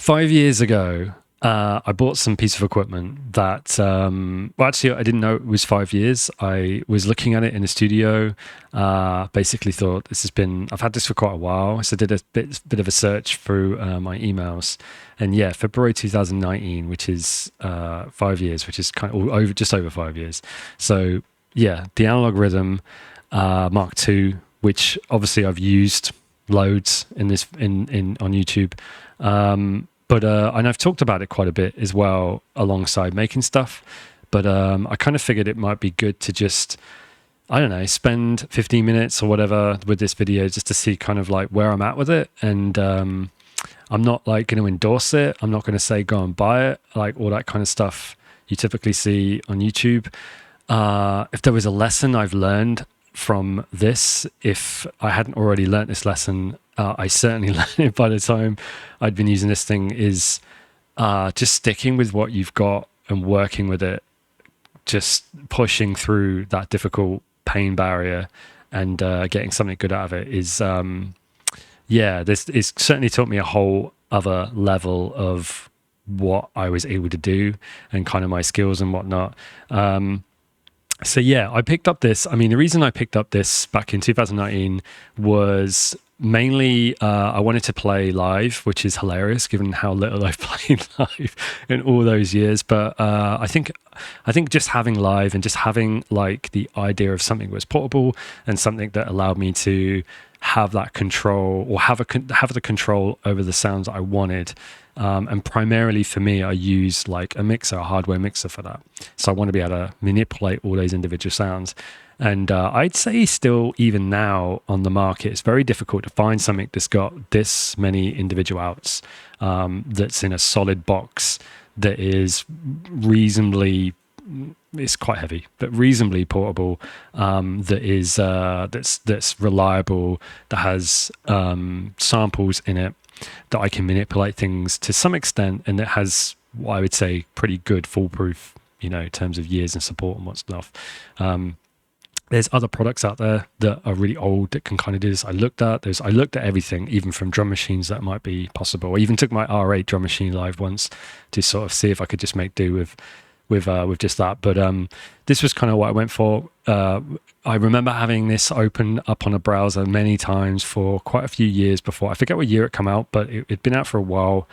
5 years ago, I bought some piece of equipment that, well, actually, I didn't know it was 5 years. I was looking at it in the studio, basically thought I've had this for quite a while. So I did a bit of a search through my emails. And yeah, February 2019, which is 5 years, which is kind of just over 5 years. So yeah, the Analog Rhythm Mark II, which obviously I've used loads on YouTube. And I've talked about it quite a bit as well alongside making stuff. But I kind of figured it might be good to just, I don't know, spend 15 minutes or whatever with this video just to see kind of like where I'm at with it. And I'm not like going to endorse it. I'm not going to say go and buy it, like all that kind of stuff you typically see on YouTube. If there was a lesson I've learned from this, if I hadn't already learned this lesson, I certainly learned it by the time I'd been using this thing, is just sticking with what you've got and working with it, just pushing through that difficult pain barrier and getting something good out of it is, this it's certainly taught me a whole other level of what I was able to do and kind of my skills and whatnot. So yeah, I picked up this. I mean, the reason I picked up this back in 2019 was mainly I wanted to play live, which is hilarious given how little I've played live in all those years. But I think just having live and just having like the idea of something that was portable and something that allowed me to have that control, or have the control over the sounds I wanted. And primarily for me, I use like a hardware mixer for that. So I want to be able to manipulate all those individual sounds. And I'd say still, even now on the market, it's very difficult to find something that's got this many individual outs, that's in a solid box, that is reasonably, it's quite heavy, but reasonably portable, that's reliable, that has samples in it, that I can manipulate things to some extent, and that has what I would say pretty good foolproof, in terms of years and support and what stuff. There's other products out there that are really old that can kind of do this. I looked at everything, even from drum machines that might be possible. I even took my R8 drum machine live once to sort of see if I could just make do with just that. But this was kind of what I went for. I remember having this open up on a browser many times for quite a few years before. I forget what year it came out, but it'd been out for a while.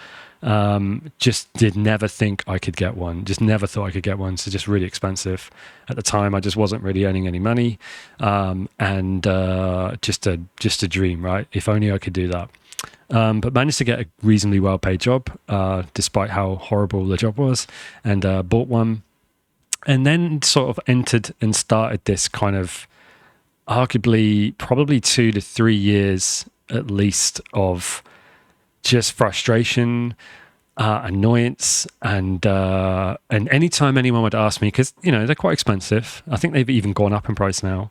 Just did never think I could get one. Just never thought I could get one. So just really expensive at the time. I just wasn't really earning any money, and just a dream, right? If only I could do that. But managed to get a reasonably well-paid job, despite how horrible the job was, and bought one. And then sort of entered and started this kind of arguably probably 2 to 3 years at least of just frustration, annoyance, and anytime anyone would ask me, because they're quite expensive. I think they've even gone up in price now.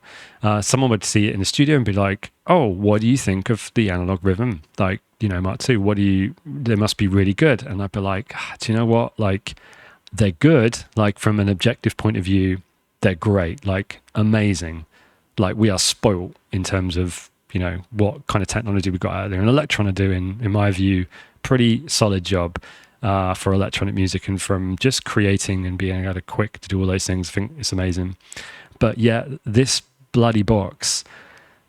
Someone would see it in the studio and be like, "Oh, what do you think of the Analog Rhythm? Like, Mark II. They must be really good." And I'd be like, "Do you know what? Like, they're good. Like from an objective point of view, they're great. Like amazing. Like we are spoilt in terms of." What kind of technology we got out there. And Elektron are doing, in my view, pretty solid job for electronic music, and from just creating and being able to quick to do all those things. I think it's amazing. But yeah, this bloody box,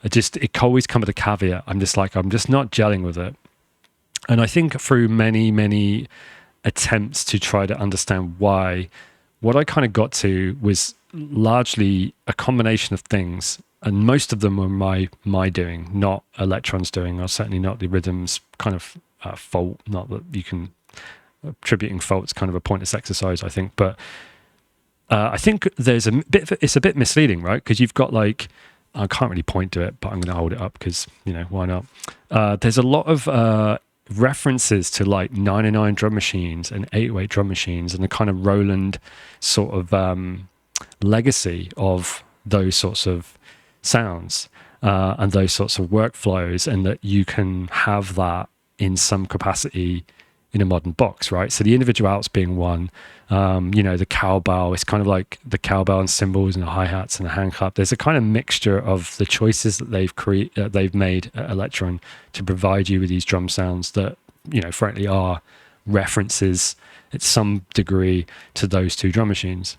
it always comes with a caveat. I'm just not gelling with it. And I think through many, many attempts to try to understand why, what I kind of got to was largely a combination of things. And most of them were my doing, not Elektron's doing, or certainly not the Rhythm's kind of fault. Not that you can attributing fault's kind of a pointless exercise, I think. But I think there's it's a bit misleading, right? Because you've got like, I can't really point to it, but I'm going to hold it up because why not? There's a lot of references to like 99 drum machines and 808 drum machines, and the kind of Roland sort of legacy of those sorts of sounds and those sorts of workflows, and that you can have that in some capacity in a modern box, right? So the individual outs being one, the cowbell, it's kind of like the cowbell and cymbals and the hi-hats and the hand clap. There's a kind of mixture of the choices that they've made at Elektron to provide you with these drum sounds that, frankly are references at some degree to those two drum machines.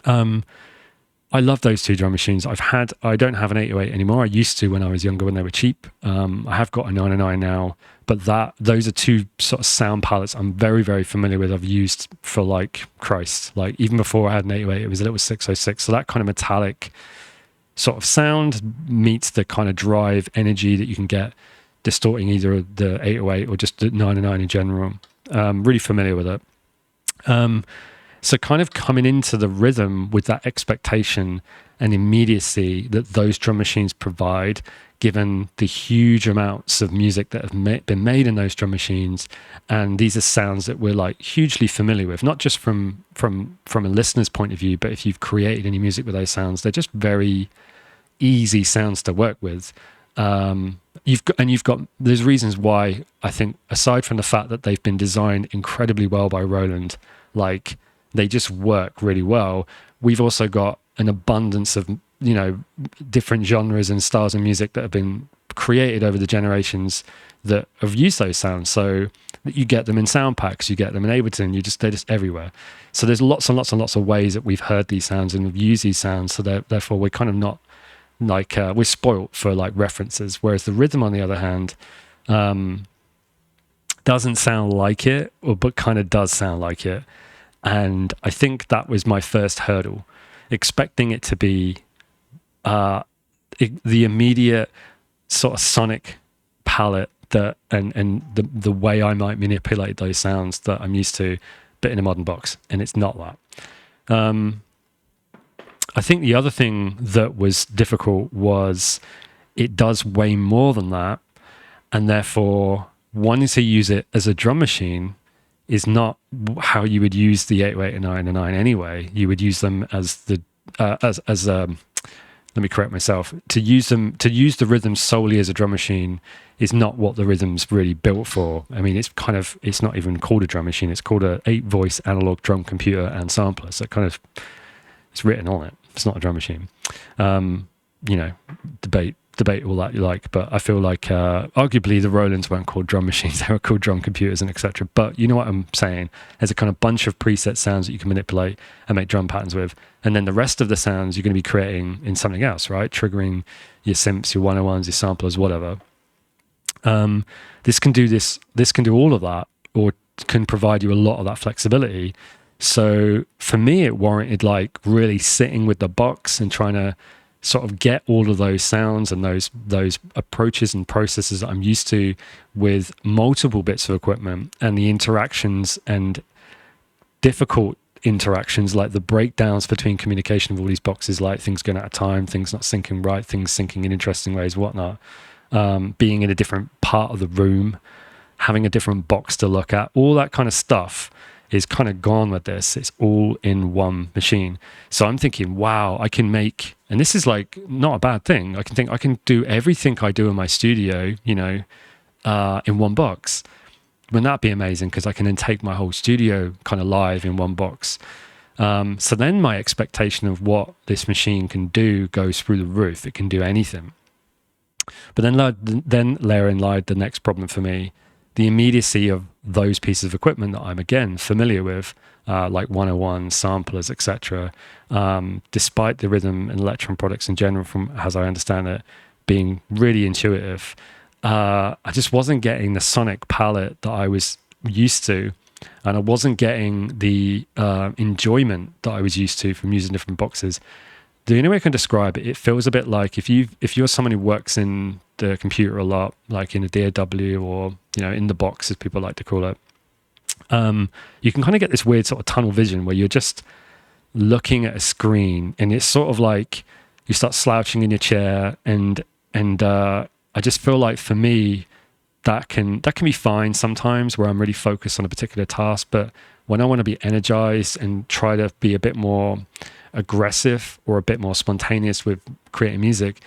I love those two drum machines. I don't have an 808 anymore. I used to when I was younger, when they were cheap. I have got a 909 now, but those are two sort of sound palettes I'm very, very familiar with. I've used for like even before I had an 808, it was a little 606. So that kind of metallic sort of sound meets the kind of drive energy that you can get distorting either the 808 or just the 909 in general. Really familiar with it. So kind of coming into the rhythm with that expectation and immediacy that those drum machines provide, given the huge amounts of music that have been made in those drum machines. And these are sounds that we're like hugely familiar with, not just from a listener's point of view, but if you've created any music with those sounds, they're just very easy sounds to work with. There's reasons why I think, aside from the fact that they've been designed incredibly well by Roland, like they just work really well. We've also got an abundance of, different genres and styles of music that have been created over the generations that have used those sounds. So you get them in sound packs, you get them in Ableton, they're just everywhere. So there's lots and lots and lots of ways that we've heard these sounds and we've used these sounds. So therefore we're kind of not like, we're spoilt for like references. Whereas the rhythm, on the other hand, doesn't sound like it, but kind of does sound like it. And I think that was my first hurdle, expecting it to be the immediate sort of sonic palette and the way I might manipulate those sounds that I'm used to, but in a modern box. And it's not that. I think the other thing that was difficult was it does way more than that. And therefore, wanting to use it as a drum machine is not how you would use the 808 and 909 anyway. You would use them as let me correct myself. To use the rhythm solely as a drum machine is not what the rhythm's really built for. I mean, it's not even called a drum machine. It's called a 8-voice analog drum computer and sampler. So it's written on it. It's not a drum machine. Debate all that you like, but I feel like arguably the Rolands weren't called drum machines, they were called drum computers and etc. But you know what I'm saying? There's a kind of bunch of preset sounds that you can manipulate and make drum patterns with, and then the rest of the sounds you're going to be creating in something else, right? Triggering your synths, your 101s, your samplers, whatever. This can do all of that, or can provide you a lot of that flexibility. So for me, it warranted like really sitting with the box and trying to sort of get all of those sounds and those approaches and processes that I'm used to with multiple bits of equipment, and the interactions and difficult interactions, like the breakdowns between communication of all these boxes, like things going out of time, things not syncing right, things syncing in interesting ways, whatnot, being in a different part of the room, having a different box to look at, all that kind of stuff is kind of gone with this. It's all in one machine. So I'm thinking, wow, I can make, and this is like not a bad thing. I can do everything I do in my studio, in one box. Wouldn't that be amazing? Because I can then take my whole studio kind of live in one box. So then my expectation of what this machine can do goes through the roof. It can do anything. But then therein lied the next problem for me. The immediacy of those pieces of equipment that I'm, again, familiar with, like 101, samplers, etc., despite the rhythm and Elektron products in general, from as I understand it, being really intuitive, I just wasn't getting the sonic palette that I was used to, and I wasn't getting the enjoyment that I was used to from using different boxes. The only way I can describe it, it feels a bit like if you're someone who works in the computer a lot, like in a DAW or in the box, as people like to call it, you can kind of get this weird sort of tunnel vision where you're just looking at a screen, and it's sort of like you start slouching in your chair, and I just feel like for me that can be fine sometimes where I'm really focused on a particular task, but when I want to be energized and try to be a bit more aggressive or a bit more spontaneous with creating music,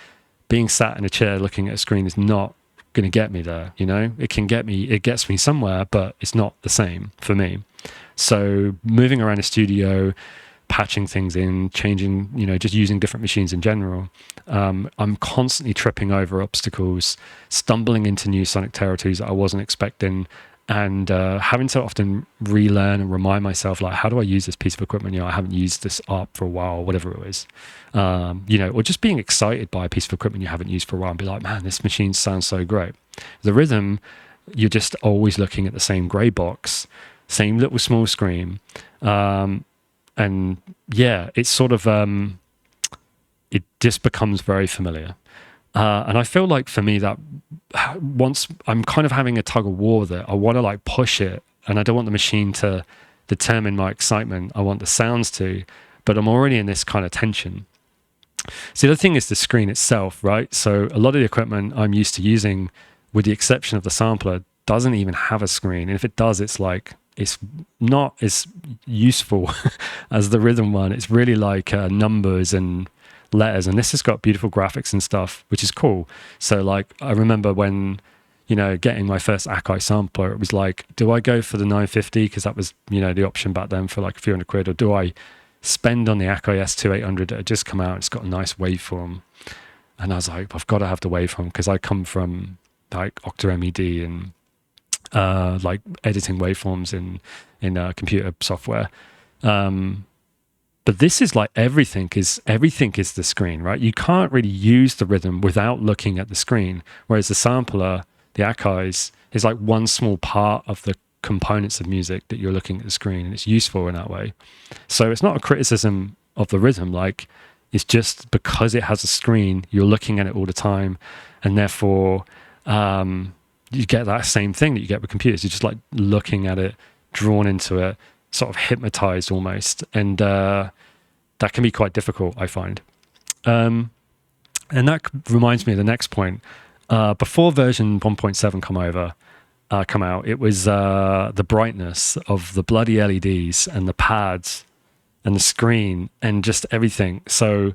being sat in a chair looking at a screen is not going to get me there. It gets me somewhere, but it's not the same for me. So moving around a studio, patching things in, changing, just using different machines in general, I'm constantly tripping over obstacles, stumbling into new sonic territories that I wasn't expecting, and having to often relearn and remind myself, like, how do I use this piece of equipment? You know, I haven't used this up for a while, whatever it was. You know, or just being excited by a piece of equipment you haven't used for a while and be like, man, this machine sounds so great. The rhythm, you're just always looking at the same gray box, same little small screen. And yeah, it's sort of, it just becomes very familiar. And I feel like for me that once I'm kind of having a tug of war with it, I want to like push it, and I don't want the machine to determine my excitement. I want the sounds to, but I'm already in this kind of tension. So the other thing is the screen itself, right? So a lot of the equipment I'm used to using, with the exception of the sampler, doesn't even have a screen. And if it does, it's like, it's not as useful as the rhythm one. It's really like numbers and letters, and this has got beautiful graphics and stuff, which is cool. So like, I remember when, you know, getting my first Akai sampler, it was like, do I go for the 950 because that was, you know, the option back then for like a few £100, or do I spend on the Akai S2800 that had just come out? It's got a nice waveform, and I was like, I've got to have the waveform because I come from like Octa MED and like editing waveforms in computer software. But this is like everything is the screen, right? You can't really use the rhythm without looking at the screen. Whereas the sampler, the Akai's, is like one small part of the components of music that you're looking at the screen, and it's useful in that way. So it's not a criticism of the rhythm, like it's just because it has a screen, you're looking at it all the time, and therefore you get that same thing that you get with computers. You're just like looking at it, drawn into it, sort of hypnotized almost, and that can be quite difficult, I find. And that reminds me of the next point. Before version 1.7 come out, it was the brightness of the bloody LEDs and the pads and the screen and just everything. So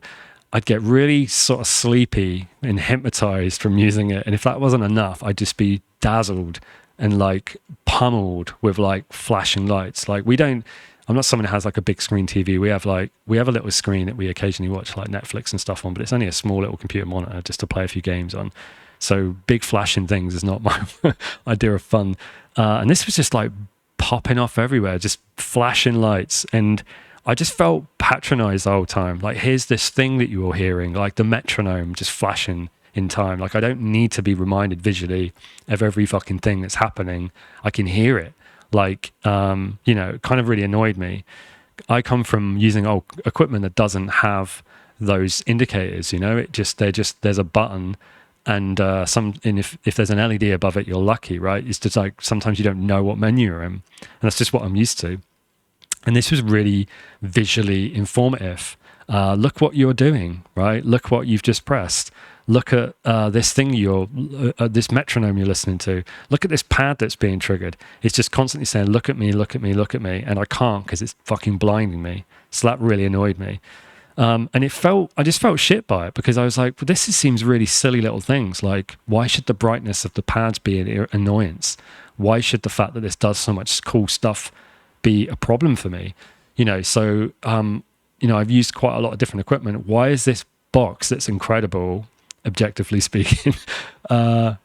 I'd get really sort of sleepy and hypnotized from using it. And if that wasn't enough, I'd just be dazzled and like pummeled with like flashing lights. Like I'm not someone who has like a big screen TV. We have a little screen that we occasionally watch like Netflix and stuff on, but it's only a small little computer monitor just to play a few games on. So big flashing things is not my idea of fun. And this was just like popping off everywhere, just flashing lights. And I just felt patronized the whole time. Like, here's this thing that you were hearing, like the metronome just flashing in time. Like, I don't need to be reminded visually of every fucking thing that's happening. I can hear it. Like, you know, it kind of really annoyed me. I come from using old equipment that doesn't have those indicators, you know, there's a button, and if there's an LED above it, you're lucky, right? It's just like, sometimes you don't know what menu you're in, and that's just what I'm used to. And this was really visually informative. Look what you're doing, right? Look what you've just pressed. Look at this thing this metronome you're listening to. Look at this pad that's being triggered. It's just constantly saying, look at me, look at me, look at me. And I can't because it's fucking blinding me. So that really annoyed me. And I just felt shit by it, because I was like, well, seems really silly little things. Like, why should the brightness of the pads be an annoyance? Why should the fact that this does so much cool stuff be a problem for me? You know, so, you know, I've used quite a lot of different equipment. Why is this box that's incredible, objectively speaking,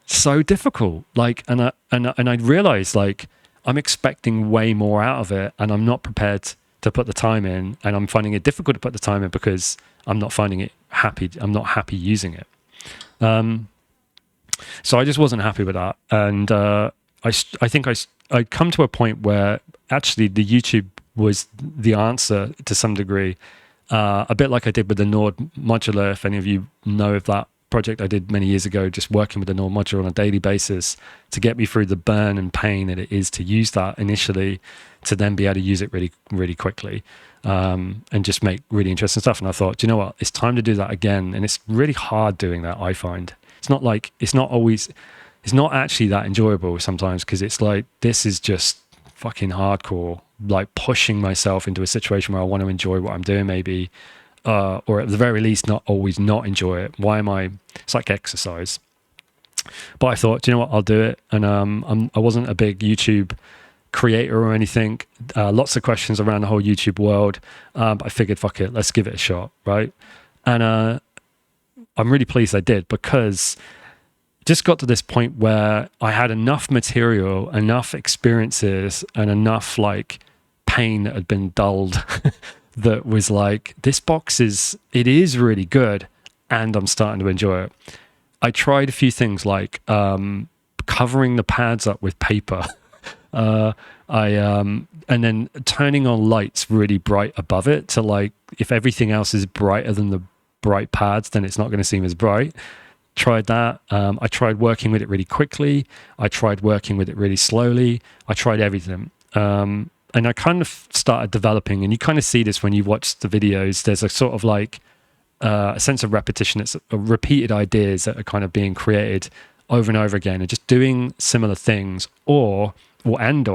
so difficult? Like, and I realized, like, I'm expecting way more out of it, and I'm not prepared to put the time in, and I'm finding it difficult to put the time in because I'm not finding it happy. I'm not happy using it. So I just wasn't happy with that. And I think I'd come to a point where actually the YouTube was the answer to some degree, a bit like I did with the Nord modular. If any of you know of that project I did many years ago, just working with the Nord modular on a daily basis to get me through the burn and pain that it is to use that initially, to then be able to use it really, really quickly, and just make really interesting stuff. And I thought, do you know what? It's time to do that again. And it's really hard doing that, I find. It's not actually that enjoyable sometimes, because it's like, this is just fucking hardcore, like pushing myself into a situation where I want to enjoy what I'm doing, maybe, or at the very least not enjoy it. It's like exercise. But I thought, do you know what, I'll do it. And I wasn't a big YouTube creator or anything. Lots of questions around the whole YouTube world, but I figured, fuck it, let's give it a shot, right? And I'm really pleased I did, because just got to this point where I had enough material, enough experiences, and enough like pain that had been dulled that was like, this box it is really good, and I'm starting to enjoy it. I tried a few things like covering the pads up with paper. And then turning on lights really bright above it to like, if everything else is brighter than the bright pads, then it's not going to seem as bright. Tried that. I tried working with it really quickly. I tried working with it really slowly. I tried everything. And I kind of started developing, and you kind of see this when you watch the videos. There's a sort of like a sense of repetition. It's repeated ideas that are kind of being created over and over again, and just doing similar things, or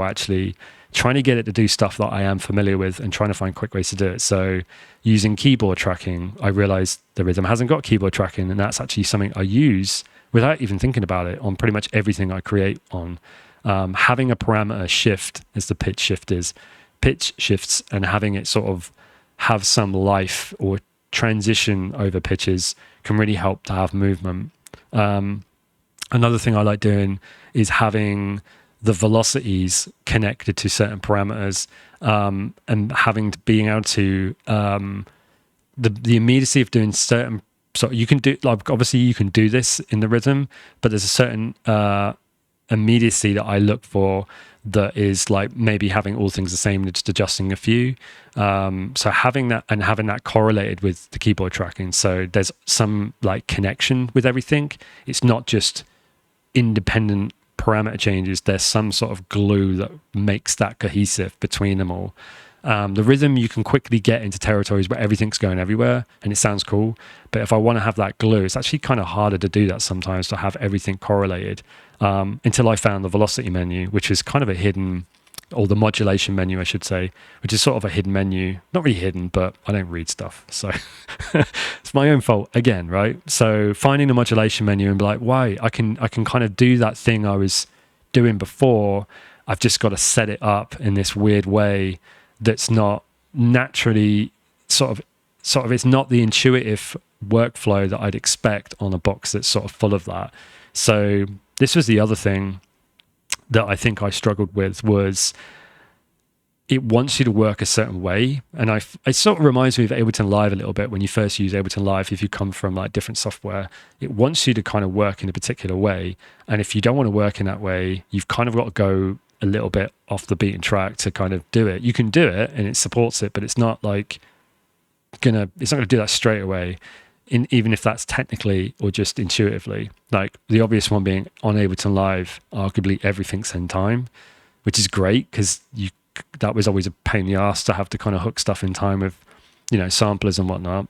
actually trying to get it to do stuff that I am familiar with and trying to find quick ways to do it. So using keyboard tracking, I realized the rhythm hasn't got keyboard tracking, and that's actually something I use without even thinking about it on pretty much everything I create on. Having a parameter shift as the pitch shifts, and having it sort of have some life or transition over pitches can really help to have movement. Another thing I like doing is having the velocities connected to certain parameters, and being able to the immediacy of doing certain. So you can do, like, obviously you can do this in the rhythm, but there's a certain immediacy that I look for that is like maybe having all things the same and just adjusting a few. So having that correlated with the keyboard tracking, so there's some like connection with everything. It's not just independent parameter changes. There's some sort of glue that makes that cohesive between them all. The rhythm, you can quickly get into territories where everything's going everywhere and it sounds cool, but if I want to have that glue, it's actually kind of harder to do that sometimes, to have everything correlated, until I found the velocity menu, which is kind of a hidden, or the modulation menu I should say, which is sort of a hidden menu. Not really hidden, but I don't read stuff, so it's my own fault again, right? So finding the modulation menu and be like, why I can kind of do that thing I was doing before. I've just got to set it up in this weird way that's not naturally sort of it's not the intuitive workflow that I'd expect on a box that's sort of full of that. So this was the other thing that I think I struggled with, was it wants you to work a certain way. And it sort of reminds me of Ableton Live a little bit. When you first use Ableton Live, if you come from like different software, it wants you to kind of work in a particular way. And if you don't want to work in that way, you've kind of got to go a little bit off the beaten track to kind of do it. You can do it and it supports it, but it's not like it's not gonna do that straight away, even if that's technically or just intuitively. Like the obvious one being on Ableton Live, arguably everything's in time, which is great because that was always a pain in the ass to have to kind of hook stuff in time with, samplers and whatnot.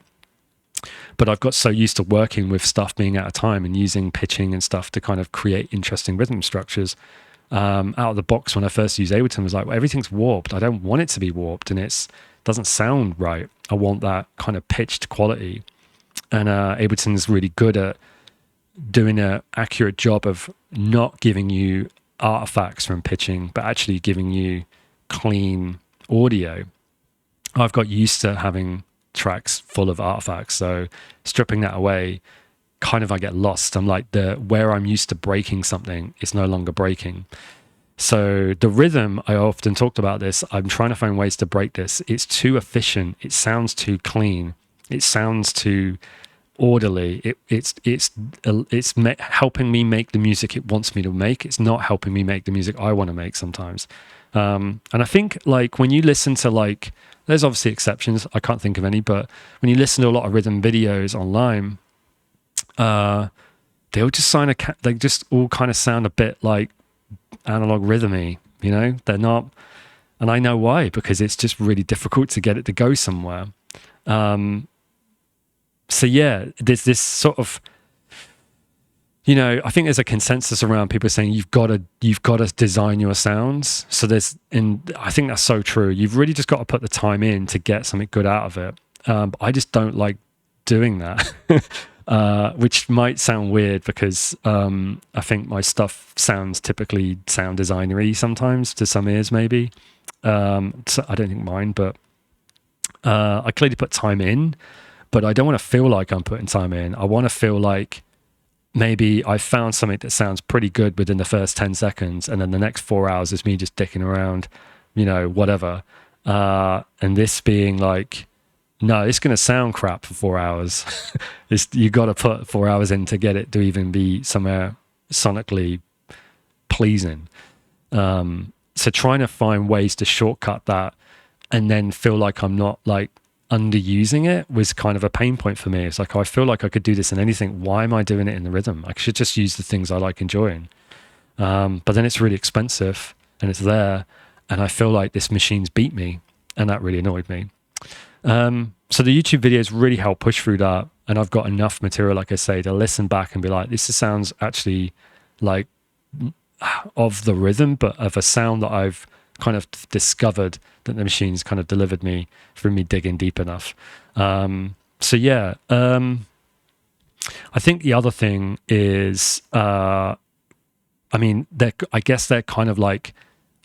But I've got so used to working with stuff being out of time and using pitching and stuff to kind of create interesting rhythm structures. Out of the box, when I first used Ableton, I was like, well, everything's warped. I don't want it to be warped, and it doesn't sound right. I want that kind of pitched quality. And Ableton's really good at doing an accurate job of not giving you artifacts from pitching, but actually giving you clean audio. I've got used to having tracks full of artifacts, so stripping that away, kind of I get lost. I'm like, where I'm used to breaking something, it's no longer breaking. So the rhythm, I often talked about this, I'm trying to find ways to break this. It's too efficient, it sounds too clean, it sounds too orderly. It's helping me make the music it wants me to make. It's not helping me make the music I want to make sometimes. And I think like when you listen to like, there's obviously exceptions, I can't think of any, but when you listen to a lot of rhythm videos online, they'll just they just all kind of sound a bit like analog rhythmy, they're not, and I know why, because it's just really difficult to get it to go somewhere. So yeah, there's this sort of, I think there's a consensus around people saying you've got to design your sounds. So and I think that's so true. You've really just got to put the time in to get something good out of it. But I just don't like doing that, which might sound weird because I think my stuff typically sound designery sometimes to some ears maybe. So I don't think mine, but I clearly put time in, but I don't want to feel like I'm putting time in. I want to feel like maybe I found something that sounds pretty good within the first 10 seconds, and then the next 4 hours is me just dicking around, whatever. And this being like, no, it's going to sound crap for 4 hours. You got to put 4 hours in to get it to even be somewhere sonically pleasing. So trying to find ways to shortcut that and then feel like I'm not like underusing it was kind of a pain point for me. It's like, I feel like I could do this in anything. Why am I doing it in the rhythm? I should just use the things I like enjoying. But then it's really expensive and it's there. And I feel like this machine's beat me. And that really annoyed me. So the YouTube videos really help push through that. And I've got enough material, like I say, to listen back and be like, this sounds actually like of the rhythm, but of a sound that I've kind of discovered that the machine's kind of delivered me through me digging deep enough. So yeah, I think the other thing is, I guess they're kind of like,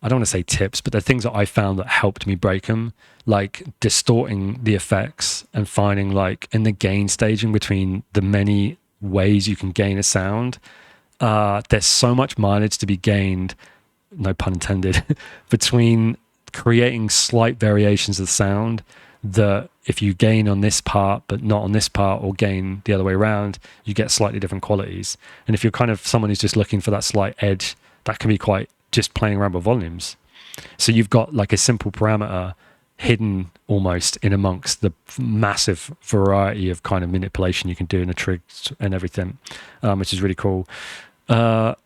I don't want to say tips, but they're things that I found that helped me break them, like distorting the effects and finding like in the gain staging between the many ways you can gain a sound. There's so much mileage to be gained, no pun intended, between creating slight variations of sound that if you gain on this part but not on this part, or gain the other way around, you get slightly different qualities. And if you're kind of someone who's just looking for that slight edge, that can be quite just playing around with volumes. So you've got like a simple parameter hidden almost in amongst the massive variety of kind of manipulation you can do in the trigs and everything, which is really cool. The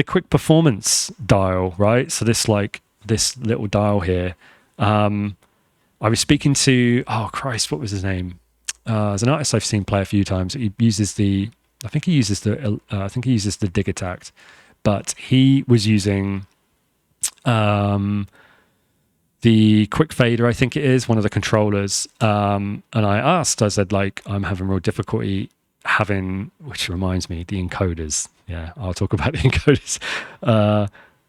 quick performance dial, right? So this little dial here. I was speaking to, oh Christ, what was his name? There's an artist I've seen play a few times. I think he uses the Dig Attack, but he was using the quick fader, I think it is, one of the controllers. And I said, like, I'm having real difficulty which reminds me, the encoders. Yeah, I'll talk about the encoders.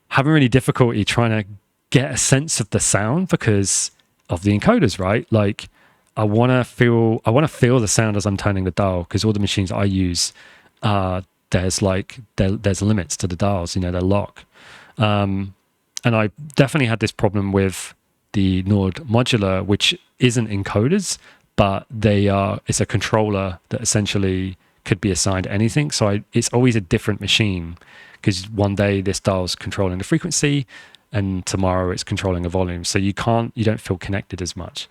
Having really difficulty trying to get a sense of the sound because of the encoders, right? Like, I want to feel the sound as I'm turning the dial, because all the machines I use, there's limits to the dials, they're lock. And I definitely had this problem with the Nord modular, which isn't encoders, but it's a controller that essentially could be assigned anything. So it's always a different machine, because one day this dial's controlling the frequency and tomorrow it's controlling a volume. So you don't feel connected as much.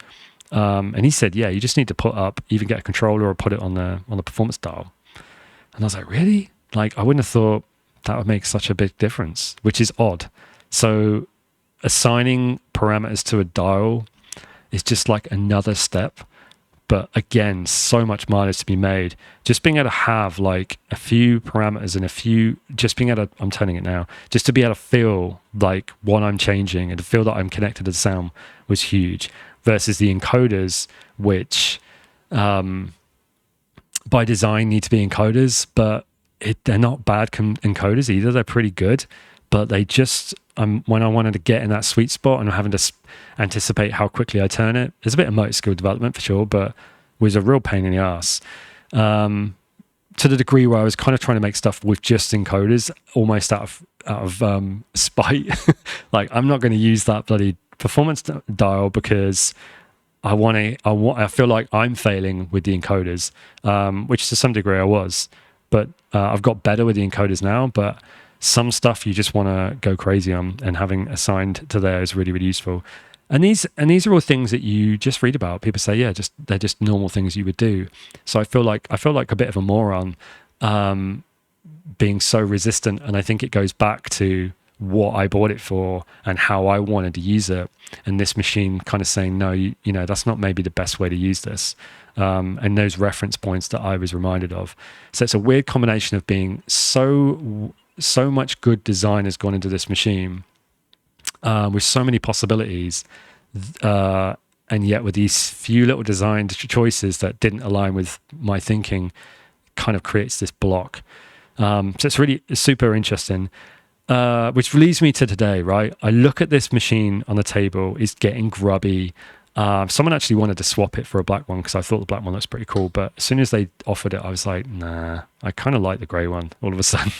And he said, yeah, you just need to either get a controller or put it on the performance dial. And I was like, really? Like, I wouldn't have thought that would make such a big difference, which is odd. So assigning parameters to a dial is just like another step. But again, so much mileage to be made. Just being able to have like a few parameters and just being able to, I'm turning it now, just to be able to feel like what I'm changing and to feel that I'm connected to the sound was huge, versus the encoders, which by design need to be encoders, but they're not bad encoders either. They're pretty good, but they just, when I wanted to get in that sweet spot and having to anticipate how quickly I turn it, there's a bit of motor skill development for sure, but was a real pain in the ass. To the degree where I was kind of trying to make stuff with just encoders, almost out of spite. Like, I'm not going to use that bloody performance dial because I feel like I'm failing with the encoders, which to some degree I was, but I've got better with the encoders now. But some stuff you just want to go crazy on, and having assigned to there is really, really useful. And these are all things that you just read about. People say, yeah, they're just normal things you would do. So I feel like a bit of a moron being so resistant. And I think it goes back to what I bought it for and how I wanted to use it. And this machine kind of saying, no, you know, that's not maybe the best way to use this. And those reference points that I was reminded of. So it's a weird combination of being so much good design has gone into this machine, with so many possibilities, and yet with these few little design choices that didn't align with my thinking, kind of creates this block. So it's really super interesting, which leads me to today, right? I look at this machine on the table, it's getting grubby. Someone actually wanted to swap it for a black one because I thought the black one looks pretty cool. But as soon as they offered it, I was like, nah, I kind of like the grey one. All of a sudden,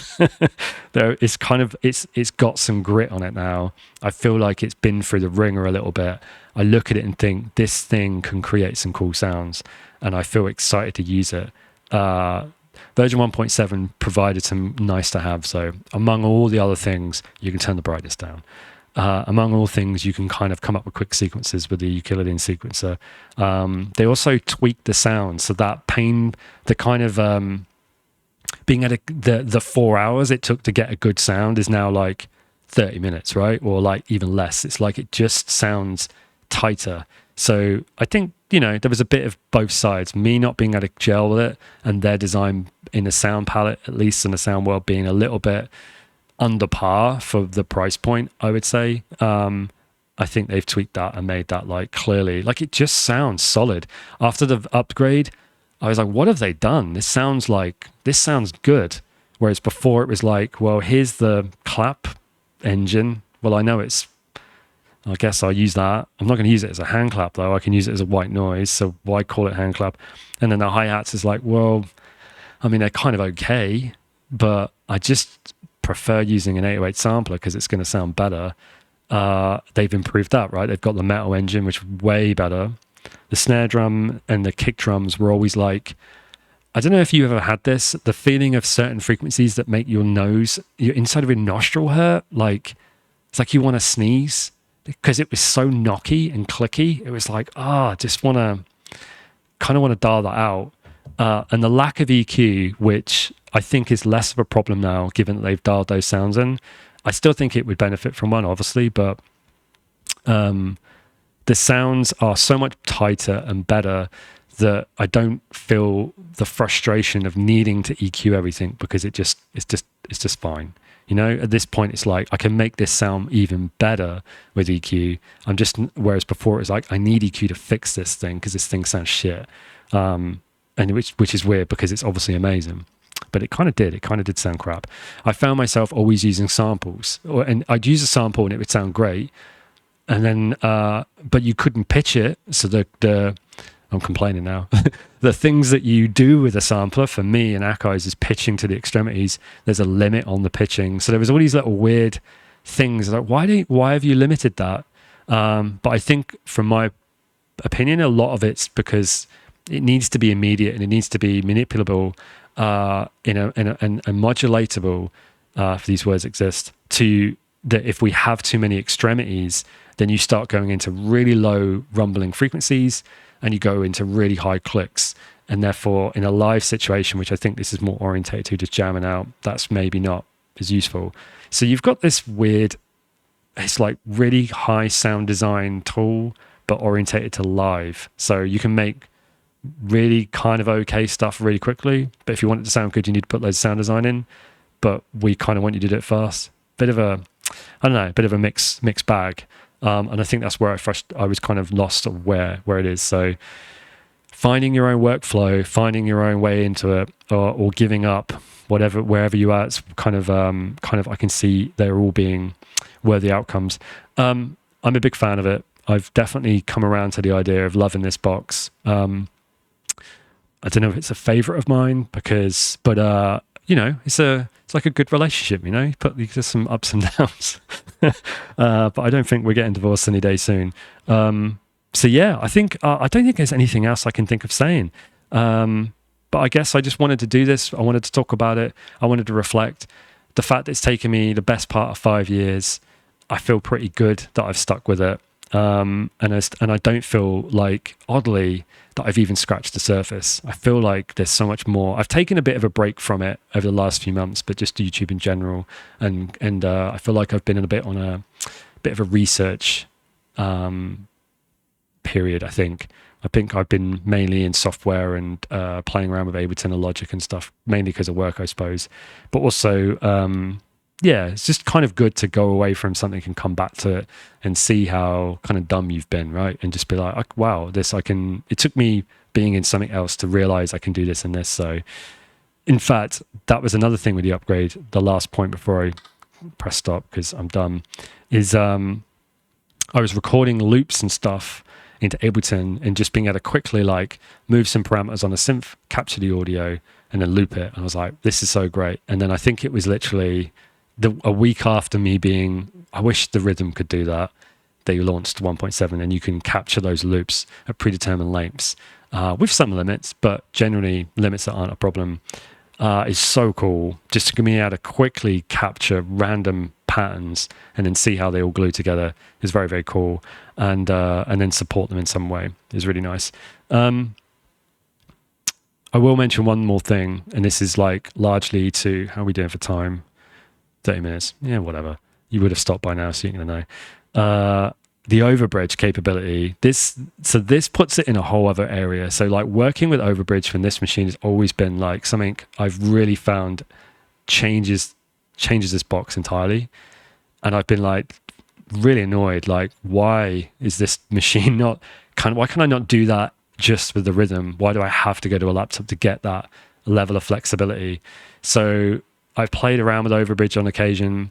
it's got some grit on it now. I feel like it's been through the ringer a little bit. I look at it and think this thing can create some cool sounds, and I feel excited to use it. Version 1.7 provided some nice to have. So among all the other things, you can turn the brightness down. Among all things, you can kind of come up with quick sequences with the ukulele sequencer. They also tweaked the sound, so that the kind of being at the 4 hours it took to get a good sound is now like 30 minutes, right? Or like even less. It's like it just sounds tighter. So I think, there was a bit of both sides, me not being able to gel with it and their design in the sound palette, at least in the sound world, being a little bit under par for the price point, I would say. I think they've tweaked that and made that like clearly, like it just sounds solid. After the upgrade, I was like, what have they done? This sounds good. Whereas before it was like, well, here's the clap engine. Well, I guess I'll use that. I'm not going to use it as a hand clap though. I can use it as a white noise. So why call it hand clap? And then the hi-hats is like, well, I mean, they're kind of okay, but I just prefer using an 808 sampler because it's going to sound better. They've improved that, right? They've got the metal engine, which is way better. The snare drum and the kick drums were always like, I don't know if you ever had this, the feeling of certain frequencies that make your inside of your nostril hurt. Like, it's like you want to sneeze because it was so knocky and clicky. It was like, just want to dial that out. And the lack of EQ, which I think is less of a problem now, given that they've dialed those sounds in. I still think it would benefit from one, obviously, but the sounds are so much tighter and better that I don't feel the frustration of needing to EQ everything because it's just fine. At this point, it's like I can make this sound even better with EQ. Whereas before it was like I need EQ to fix this thing because this thing sounds shit. And which is weird because it's obviously amazing, but it kind of did sound crap. I found myself always using samples, and I'd use a sample and it would sound great, and then but you couldn't pitch it. So I'm complaining now. The things that you do with a sampler for me and Akai's is pitching to the extremities. There's a limit on the pitching, so there was all these little weird things like why have you limited that? But I think, from my opinion, a lot of it's because it needs to be immediate and it needs to be manipulable and modulatable, if these words exist, to that if we have too many extremities, then you start going into really low rumbling frequencies and you go into really high clicks. And therefore, in a live situation, which I think this is more orientated to just jamming out, that's maybe not as useful. So you've got this weird, it's like really high sound design tool, but orientated to live. So you can make really kind of okay stuff really quickly, but if you want it to sound good, you need to put loads of sound design in. But we kind of want you to do it fast. Bit of a mixed bag. And I think that's where I was kind of lost of where it is. So finding your own workflow, finding your own way into it, or giving up wherever you are, it's kind of I can see they're all being worthy outcomes. I'm a big fan of it. I've definitely come around to the idea of loving this box. I don't know if it's a favorite of mine it's like a good relationship, there's some ups and downs, but I don't think we're getting divorced any day soon. So yeah, I don't think there's anything else I can think of saying. But I guess I just wanted to do this. I wanted to talk about it. I wanted to reflect. The fact that it's taken me the best part of 5 years, I feel pretty good that I've stuck with it. And I don't feel like, oddly, that I've even scratched the surface. I feel like there's so much more. I've taken a bit of a break from it over the last few months, but just YouTube in general, and I feel like I've been on a bit of a research period. I think I've been mainly in software and playing around with Ableton and Logic and stuff, mainly because of work, I suppose, but also it's just kind of good to go away from something and come back to it and see how kind of dumb you've been, right? And just be like, wow, it took me being in something else to realize I can do this and this. So in fact, that was another thing with the upgrade. The last point before I press stop, because I'm done, is I was recording loops and stuff into Ableton and just being able to quickly like move some parameters on a synth, capture the audio, and then loop it. And I was like, this is so great. And then I think it was literally a week after me being, I wish the Rhythm could do that. They launched 1.7 and you can capture those loops at predetermined lengths with some limits, but generally limits that aren't a problem. Is so cool. Just to be able to quickly capture random patterns and then see how they all glue together is very, very cool. And then support them in some way is really nice. I will mention one more thing, and this is like largely to how are we doing for time? 30 minutes. Yeah, whatever. You would have stopped by now, so you're gonna know. The overbridge capability, this puts it in a whole other area. So like working with overbridge from this machine has always been like something I've really found changes this box entirely. And I've been like really annoyed, like why is this machine not why can I not do that just with the Rhythm? Why do I have to go to a laptop to get that level of flexibility? So I've played around with overbridge on occasion,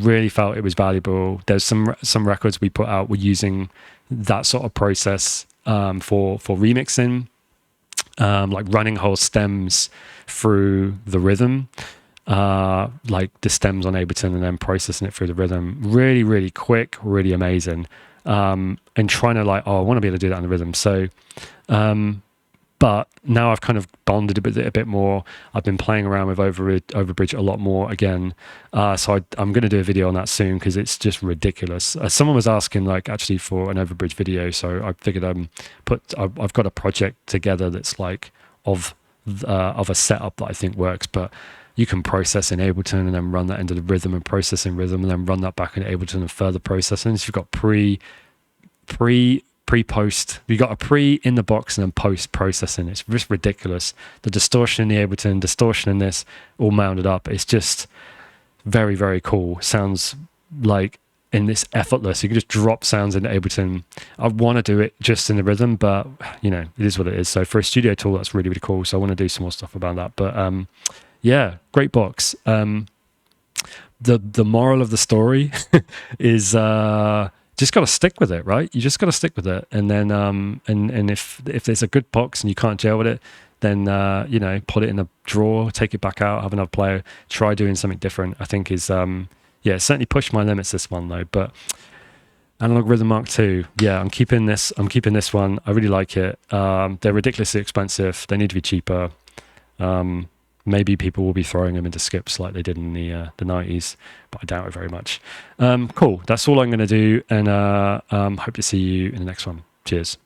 really felt it was valuable. There's some records we put out, we're using that sort of process for remixing, like running whole stems through the Rhythm, like the stems on Ableton and then processing it through the Rhythm. Really, really quick, really amazing. And trying to like, I want to be able to do that on the Rhythm. So, but now I've kind of bonded with it a bit more. I've been playing around with overbridge a lot more again. So I'm going to do a video on that soon because it's just ridiculous. Someone was asking like actually for an overbridge video, so I figured I've got a project together that's like of a setup that I think works. But you can process in Ableton and then run that into the Rhythm and process in Rhythm and then run that back in Ableton and further processing. So you've got pre-post. You got a pre in the box and then post processing. It's just ridiculous. The distortion in the Ableton, distortion in this, all mounted up. It's just very, very cool. Sounds like in this effortless. You can just drop sounds into Ableton. I want to do it just in the Rhythm, but you know, it is what it is. So for a studio tool, that's really, really cool. So I want to do some more stuff about that. But yeah, great box. The moral of the story is just got to stick with it, right? You just got to stick with it, and then and if there's a good box and you can't gel with it, then you know, put it in the drawer, take it back out, have another player, try doing something different. I think is yeah, certainly pushed my limits this one though. But Analog Rytm MK2, yeah, I'm keeping this one. I really like it. They're ridiculously expensive. They need to be cheaper. Maybe people will be throwing them into skips like they did in the 90s, but I doubt it very much. Cool. That's all I'm going to do, and hope to see you in the next one. Cheers.